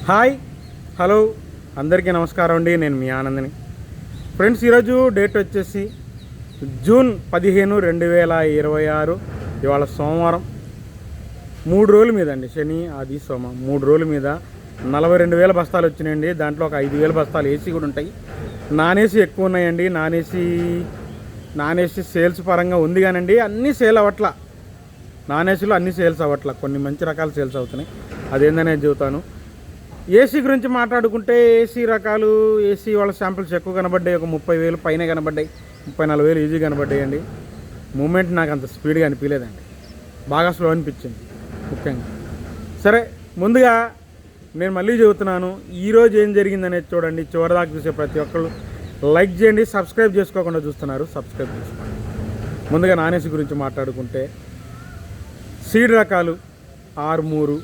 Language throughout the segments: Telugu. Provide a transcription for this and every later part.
హాయ్ హలో అందరికీ నమస్కారం అండి. నేను మీ ఆనందని. ఫ్రెండ్స్, ఈరోజు డేట్ వచ్చేసి జూన్ 15, 2026. ఇవాళ సోమవారం. 3 రోజుల మీద అండి, శని ఆది సోమ 3 రోజుల మీద 42,000 బస్తాలు వచ్చినాయండి. దాంట్లో ఒక 5,000 బస్తాలు ఏసీ కూడా ఉంటాయి. నాన్ ఏసీ ఎక్కువ ఉన్నాయండి. నాన్ ఏసీ సేల్స్ పరంగా ఉంది కానండి, అన్నీ సేల్ అవ్వట్లా. నాన్ ఏసీలో అన్ని సేల్స్ అవ్వట్లా, కొన్ని మంచి రకాలు సేల్స్ అవుతున్నాయి. అదేందనేది చెబుతాను. ఏసీ గురించి మాట్లాడుకుంటే ఏసీ రకాలు, ఏసీ వాళ్ళ శాంపిల్స్ ఎక్కువ కనబడ్డాయి. ఒక 30,000 పైన కనబడ్డాయి, 30-40,000 ఈజీ కనబడ్డాయండి. మూమెంట్ నాకు అంత స్పీడ్గా అనిపించలేదండి, బాగా స్లో అనిపించింది ముఖ్యంగా. సరే, ముందుగా నేను మళ్ళీ చెబుతున్నాను, ఈరోజు ఏం జరిగిందనేది చూడండి. చివరిదాకా చూసే ప్రతి ఒక్కళ్ళు లైక్ చేయండి. సబ్స్క్రైబ్ చేసుకోకుండా చూస్తున్నారు, సబ్స్క్రైబ్ చేసుకోండి. ముందుగా నాన్ ఏసీ గురించి మాట్లాడుకుంటే సీడ్ రకాలు ఆర్మూరు,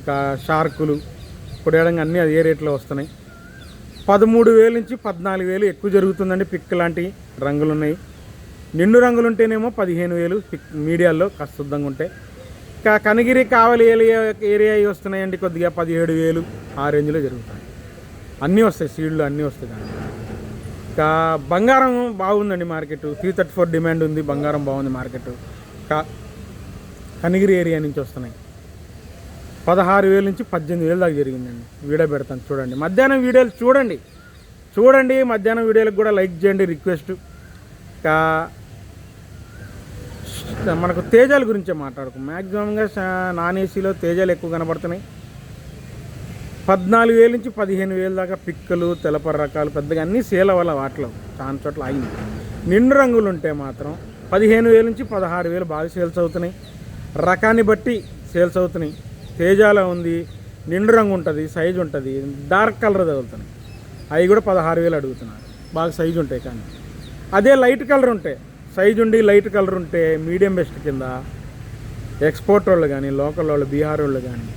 ఇక షార్కులు, కొడేడంగా అన్నీ అదే రేట్లో వస్తున్నాయి. 13,000 నుంచి 14,000 ఎక్కువ జరుగుతుందండి. పిక్ లాంటి రంగులు ఉన్నాయి. నిండు రంగులు ఉంటేనేమో 15,000 పిక్ మీడియాల్లో కస్తుద్దంగా ఉంటాయి. ఇక కనిగిరి కావలి ఏరియా వస్తున్నాయండి, కొద్దిగా 17,000 ఆ రేంజ్లో జరుగుతాయి. అన్నీ వస్తాయి, సీడ్లు అన్నీ వస్తాయి. కానీ ఇక బంగారం బాగుందండి మార్కెట్. 334 డిమాండ్ ఉంది, బంగారం బాగుంది మార్కెట్. కనిగిరి ఏరియా నుంచి వస్తున్నాయి. 16,000 నుంచి 18,000 దాకా జరిగిందండి. వీడియో పెడతాను చూడండి. మధ్యాహ్నం వీడియోలు చూడండి. మధ్యాహ్నం వీడియోలకు కూడా లైక్ చేయండి, రిక్వెస్ట్. ఇంకా మనకు తేజాల గురించే మాట్లాడుకో. మ్యాక్సిమంగా నాన్ ఏసీలో తేజాలు ఎక్కువ కనబడుతున్నాయి. 14,000 నుంచి 15,000 దాకా పిక్కలు, తెలపర రకాలు పెద్దగా అన్నీ సేల్ అవ్వాలి. వాటిలో చాలా చోట్ల అయింది. నిండు రంగులు ఉంటే మాత్రం 15,000 నుంచి 16,000 బాగా సేల్స్ అవుతున్నాయి. రకాన్ని బట్టి సేల్స్ అవుతున్నాయి. తేజాలో ఉంది, నిండు రంగు ఉంటుంది, సైజు ఉంటుంది, డార్క్ కలర్ తగులుతున్నాయి. అవి కూడా 16,000 అడుగుతున్నారు, బాగా సైజు ఉంటాయి. కానీ అదే లైట్ కలర్ ఉంటే, సైజు ఉండి లైట్ కలర్ ఉంటే మీడియం బెస్ట్ కింద ఎక్స్పోర్ట్ వాళ్ళు కానీ, లోకల్ వాళ్ళు, బీహార్ వాళ్ళు కానీ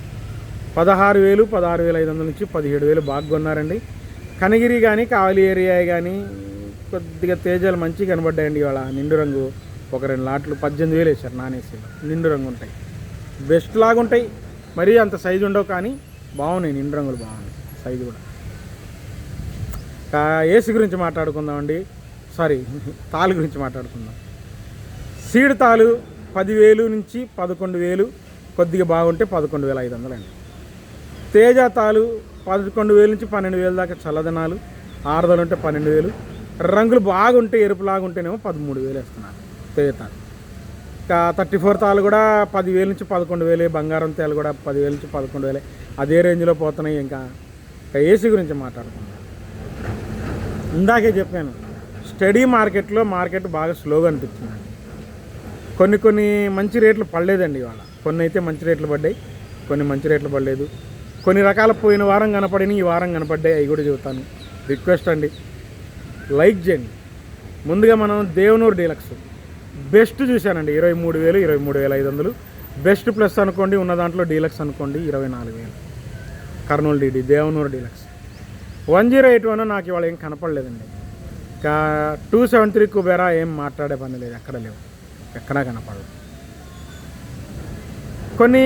16,000, 16,500 నుంచి 17,000 బాగా కొన్నారండి. కనిగిరి కానీ, కావలి ఏరియా కానీ కొద్దిగా తేజాలు మంచిగా కనబడ్డాయండి. ఇవాళ నిండు రంగు ఒక 2 లాట్లు 18,000 వేశారు నాన్ ఏసీలో. నిండు రంగు ఉంటాయి, బెస్ట్ లాగా ఉంటాయి. మరీ అంత సైజు ఉండవు కానీ బాగున్నాయి, నిండు రంగులు బాగున్నాయి, సైజు కూడా. ఏసీ గురించి మాట్లాడుకుందామండి. తాలు గురించి మాట్లాడుకుందాం. సీడ్ తాలు 10,000 నుంచి 11,000, కొద్దిగా బాగుంటే 11,500 అండి. తేజ తాలు 11,000 నుంచి 12,000 దాకా చల్లదనాలు, ఆరుదలు ఉంటే 12,000, రంగులు బాగుంటే ఎరుపులాగుంటేనేమో 13,000 వేస్తున్నారు తేజ తాలు. ఇంకా 34 తాలు కూడా 10,000 నుంచి 11,000, బంగారం తేలు కూడా 10,000 నుంచి 11,000 అదే రేంజ్లో పోతున్నాయి. ఇంకా ఏసీ గురించి మాట్లాడుకుందాం. ఇందాకే చెప్పాను, స్టడీ మార్కెట్ బాగా స్లోగా అనిపిస్తుందండి. కొన్ని మంచి రేట్లు పడలేదండి ఇవాళ. కొన్ని అయితే మంచి రేట్లు పడ్డాయి, కొన్ని మంచి రేట్లు పడలేదు. కొన్ని రకాల పోయిన వారం కనపడినాయి, ఈ వారం కనపడ్డాయి. అవి కూడా చెబుతాను. రిక్వెస్ట్ అండి, లైక్ చేయండి. ముందుగా మనం దేవనూరు డీలక్స్ బెస్ట్ చూశానండి. 23,000, 23,500 బెస్ట్ ప్లస్ అనుకోండి. ఉన్న దాంట్లో డీలక్స్ అనుకోండి 24,000. కర్నూలు డీడీ దేవనూరు డీలక్స్ 1081 నాకు ఇవాళ ఏం కనపడలేదండి. ఇంకా 273 కుబేరా ఏం మాట్లాడే పని లేదు, ఎక్కడ లేవు, ఎక్కడా కనపడలేదు. కొన్ని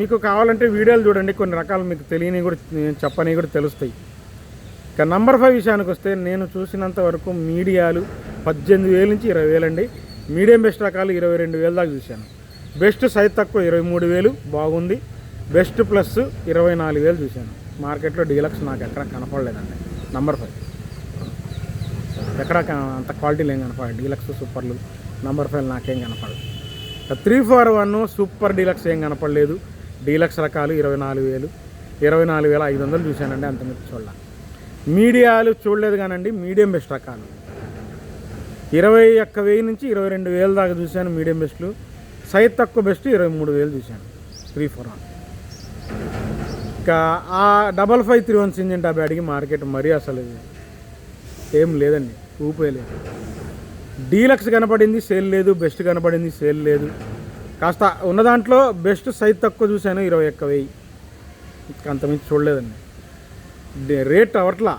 మీకు కావాలంటే వీడియోలు చూడండి, కొన్ని రకాలు మీకు తెలియని కూడా చెప్పని కూడా తెలుస్తాయి. ఇక నంబర్ 5 విషయానికి వస్తే, నేను చూసినంత వరకు మీడియాలు 18,000 నుంచి 20,000 అండి. మీడియం బెస్ట్ రకాలు 22,000 దాకా చూశాను. బెస్ట్ సైజ్ తక్కువ 23,000 బాగుంది. బెస్ట్ ప్లస్ 24,000 చూశాను. మార్కెట్లో డీలక్స్ నాకు ఎక్కడ కనపడలేదండి. నంబర్ 5 ఎక్కడ అంత క్వాలిటీలు ఏం కనపడలేదు. డీలక్స్ సూపర్లు నంబర్ 5 నాకేం కనపడలేదు. 341 సూపర్ డీలక్స్ ఏం కనపడలేదు. డీలక్స్ రకాలు 24,000, 24,500 చూశానండి. అంత మీరు చూడాలి. మీడియాలు చూడలేదు కానండి. మీడియం బెస్ట్ రకాలు 21,000 నుంచి 22,000 దాకా చూశాను. మీడియం బెస్ట్లు సైజ్ తక్కువ బెస్ట్ 23,000 చూశాను. 341 ఇంకా ఆ 5531 సింజెంటా బ్యాడ్కి మార్కెట్ మరీ అసలు ఏం లేదండి, ఊపే లేదు. డీలక్స్ కనపడింది, సేల్ లేదు. బెస్ట్ కనపడింది, సేల్ లేదు. కాస్త ఉన్న దాంట్లో బెస్ట్ సైజ్ తక్కువ చూశాను 21,000. అంతమించి చూడలేదండి. రేట్ అవట్లా.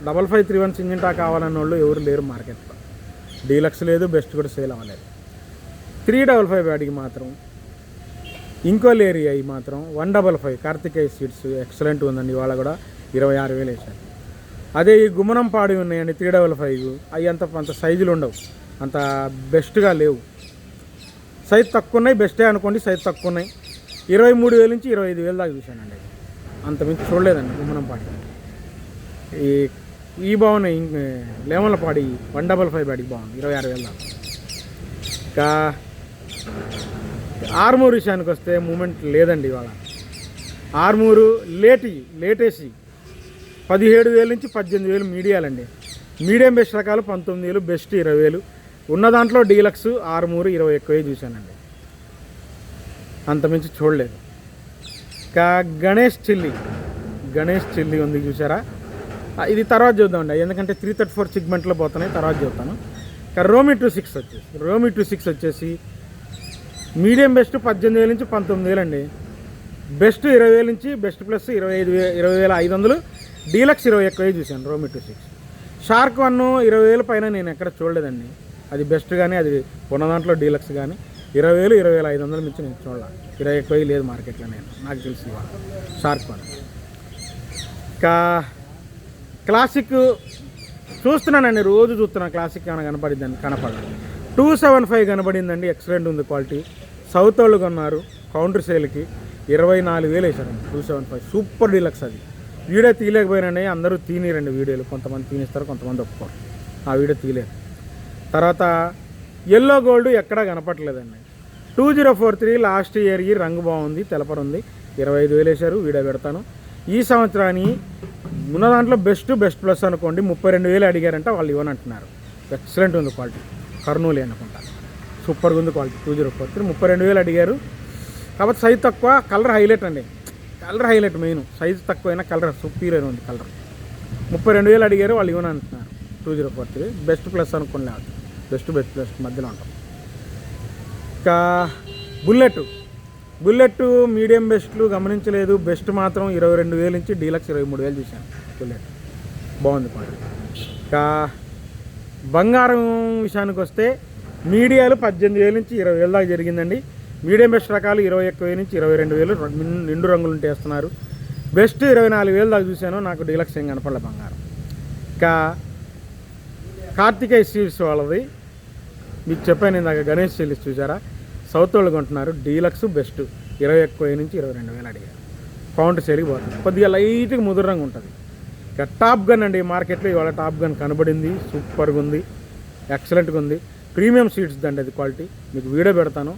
5531 సింజెంటా కావాలన్న వాళ్ళు ఎవరు లేరు మార్కెట్లో. డీలక్స్ లేదు, బెస్ట్ కూడా సేల్ అవ్వలేదు. 355 బ్యాడ్కి మాత్రం ఇంకోల్ ఏరియా ఈ మాత్రం 155 కార్తికేయ సీడ్స్ ఎక్సలెంట్ ఉందండి. ఇవాళ కూడా 26,000 వేసారు. అదే ఈ గుమ్మనంపాడు ఉన్నాయండి 355, అవి అంత సైజులు ఉండవు, అంత బెస్ట్గా లేవు. సైజు తక్కువ ఉన్నాయి, బెస్టే అనుకోండి, సైజు తక్కువ ఉన్నాయి. 23,000 నుంచి 25,000 దాకా చూశానండి. అంత మించి చూడలేదండి గుమ్మనంపాడి. ఈ బాగున్నాయి, లేమలపాడి 155 బాడికి బాగుంది, 26,000 దాకా. ఇంకా ఆర్మూర్ విషయానికి వస్తే మూమెంట్ లేదండి ఇవాళ. ఆర్మూరు లేటేసి 17,000 నుంచి 18,000 మీడియాలండి. మీడియం బెస్ట్ రకాలు 19,000, బెస్ట్ 20,000. ఉన్న దాంట్లో డీలక్స్ ఆర్మూరు 21,000 చూశానండి, అంతమించి చూడలేదు. ఇంకా గణేష్ చిల్లి ఉంది చూసారా, ఇది తర్వాత చూద్దామండి, ఎందుకంటే 334 సిగ్మెంట్లో పోతున్నాయి, తర్వాత చూస్తాను. ఇంకా రోమి 26 వచ్చేసి మీడియం బెస్ట్ 18,000 నుంచి 19,000 అండి. బెస్ట్ 20,000 నుంచి బెస్ట్ ప్లస్ 20,500, డీలక్స్ 21,000 చూశాను. రోమి 26 షార్క్ 1 20,000 పైన నేను ఎక్కడ చూడలేదండి. అది బెస్ట్ కానీ అది ఉన్న దాంట్లో డీలక్స్ కానీ 20,000, 20,500 మించి నేను చూడాలి. 21,000 లేదు మార్కెట్లో నాకు తెలిసి ఇవాళ షార్క్ 1. ఇంకా క్లాసిక్ చూస్తున్నానండి, రోజు చూస్తున్నాను. క్లాసిక్ ఏమైనా కనపడిందండి, కనపడదు. 275 కనబడిందండి, ఎక్సలెంట్ ఉంది క్వాలిటీ. సౌత్ వాళ్ళు కొన్నారు కౌంటర్ సేల్కి 24,000 వేసారండి. 275 సూపర్ డీలక్స్. అది వీడియో తీయలేకపోయినాయి, అందరూ తీనిరండి వీడియోలు, కొంతమంది తీనిస్తారు, కొంతమంది ఒప్పుకోరు. ఆ వీడియో తీయలేదు. తర్వాత ఎల్లో గోల్డ్ ఎక్కడా కనపట్లేదండి. 2043 లాస్ట్ ఇయర్ రంగు బాగుంది, తెలపరుంది, 25,000 వేశారు. వీడియో పెడతాను. ఈ సంవత్సరాన్ని ఉన్న దాంట్లో బెస్ట్ ప్లస్ అనుకోండి 32,000 అడిగారంట, వాళ్ళు ఇవ్వనంటున్నారు. ఎక్సలెంట్ ఉంది క్వాలిటీ, కర్నూలు అనుకుంటా, సూపర్గా ఉంది క్వాలిటీ. 2043 32,000 అడిగారు. కాబట్టి సైజ్ తక్కువ, కలర్ హైలైట్ అండి, కలర్ హైలైట్ మెయిన్. సైజు తక్కువైనా కలర్ సూపీరియర్ ఉంది. కలర్ 32,000 అడిగారు, వాళ్ళు ఇవ్వనంటున్నారు. 2043 బెస్ట్ ప్లస్ అనుకోండి, లేదు బెస్ట్ ప్లస్ మధ్యలో ఉంటాం. ఇంకా బుల్లెట్ మీడియం బెస్ట్లు గమనించలేదు. బెస్ట్ మాత్రం 22,000 నుంచి డీలక్స్ 23,000 చూశాను. బుల్లెట్ బాగుంది క్వాలిటీ. ఇంకా బంగారం విషయానికి వస్తే మీడియాలు 18,000 నుంచి 20,000 దాకా జరిగిందండి. మీడియం బెస్ట్ రకాలు 21,000 నుంచి 22,000 నిండు రంగులు ఉంటే వేస్తున్నారు. బెస్ట్ 24,000 దాకా చూశాను. నాకు డీలక్స్ ఏం కనపడలే బంగారం. ఇంకా కార్తికేయ సీడ్స్ వాళ్ళది మీకు చెప్పాను ఇందాక, గణేష్ చిల్లీస్ చూసారా, సౌత్ వాళ్ళు కొంటున్నారు. డీలక్స్ బెస్ట్ 21,000 నుంచి 22,000 అడిగారు. కౌంటర్ సేల్కి పోతుంది, కొద్దిగా లైట్గా ముదురు రంగు ఉంటుంది. ఇక టాప్ గన్ అండి, మార్కెట్లో ఇవాళ టాప్ గన్ కనబడింది, సూపర్గా ఉంది, ఎక్సలెంట్గా ఉంది. ప్రీమియం సీడ్స్ దండి అది క్వాలిటీ, మీకు వీడియో పెడతాను.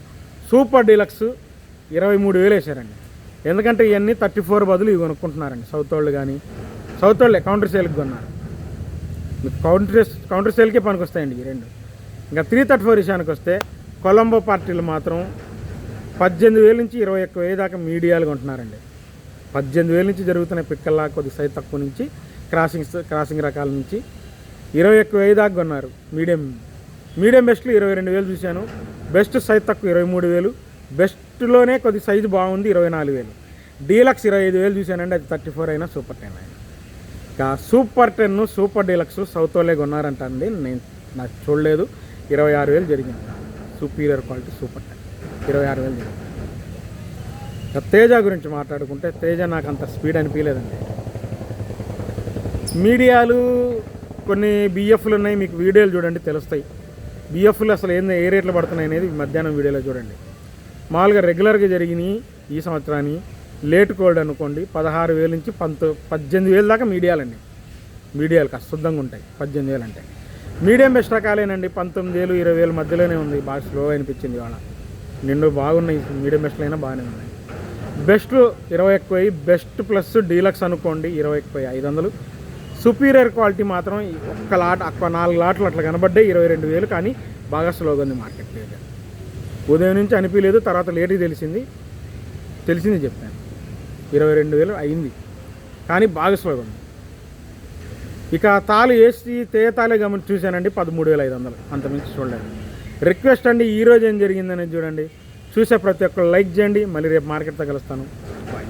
సూపర్ డీలక్స్ 23,000 వేసారండి. ఎందుకంటే ఇవన్నీ 34 బదులు ఇవి కొనుక్కుంటున్నారండి సౌత్ వాళ్ళు. కానీ సౌత్ వాళ్ళే కౌంటర్ సేల్కి కొన్నారు. మీకు కౌంటర్ సేల్కే పనికొస్తాయండి ఈ రెండు. ఇంకా 334 విషయానికి వస్తే కొలంబో పార్టీలు మాత్రం 18,000 నుంచి 21,000 దాకా మీడియాలు కొంటున్నారండి. 18,000 నుంచి జరుగుతున్నాయి పిక్కల్లా, కొద్ది సైజ్ తక్కువ నుంచి క్రాసింగ్ రకాల నుంచి 21,000 దాకా కొన్నారు. మీడియం బెస్ట్లు 22,000 చూశాను. బెస్ట్ సైజ్ తక్కువ 23,000. బెస్ట్లోనే కొద్ది సైజు బాగుంది 24,000. డీలక్స్ 25,000 చూశానండి, అది 34 అయినా సూపర్ 10 అయినా. ఇంకా సూపర్ 10 సూపర్ డీలక్స్ సౌత్ వాళ్ళే కొన్నారంట అండి, నాకు చూడలేదు. 26,000 జరిగింది. సుపీరియర్ క్వాలిటీ సూపర్ 10 26,000 జరిగింది. ఇంకా తేజ గురించి మాట్లాడుకుంటే తేజ నాకు అంత స్పీడ్ అనిపించలేదండి. మీడియాలు కొన్ని బిఎఫ్లు ఉన్నాయి, మీకు వీడియోలు చూడండి తెలుస్తాయి. బిఎఫ్లు అసలు ఏ రేట్లు పడుతున్నాయి అనేది మధ్యాహ్నం వీడియోలో చూడండి. మామూలుగా రెగ్యులర్గా జరిగినాయి ఈ సంవత్సరాన్ని లేట్ కోల్డ్ అనుకోండి 16,000 నుంచి 18,000 దాకా మీడియాలండి. మీడియాలకు అశుద్ధంగా ఉంటాయి 18,000 అంటే. మీడియం బెస్ట్ రకాలేనండి 19,000 20,000 మధ్యలోనే ఉంది. బాగా స్లో అనిపించింది ఇవాళ. నిండు బాగున్నాయి మీడియం బెస్ట్లు అయినా బాగానే ఉన్నాయి. బెస్ట్ 21,000, బెస్ట్ ప్లస్ డీలక్స్ అనుకోండి 21,500. సుపీరియర్ క్వాలిటీ మాత్రం ఒక్క 4 లాట్లు అట్లా కనబడ్డాయి 22,000. కానీ బాగా స్లోగా ఉంది మార్కెట్. ఉదయం నుంచి అనిపించలేదు, తర్వాత లేట్గా తెలిసింది చెప్పాను 22,000 అయింది, కానీ బాగా స్లోగా ఉంది. ఇక తాళి వేసి తేతాలే గమనించి చూశానండి 13,500, అంతమించి చూడలేదు. రిక్వెస్ట్ అండి, ఈరోజు ఏం జరిగిందనేది చూడండి. చూసే ప్రతి ఒక్కరు లైక్ చేయండి. మళ్ళీ రేపు మార్కెట్తో కలుస్తాను. బాయ్.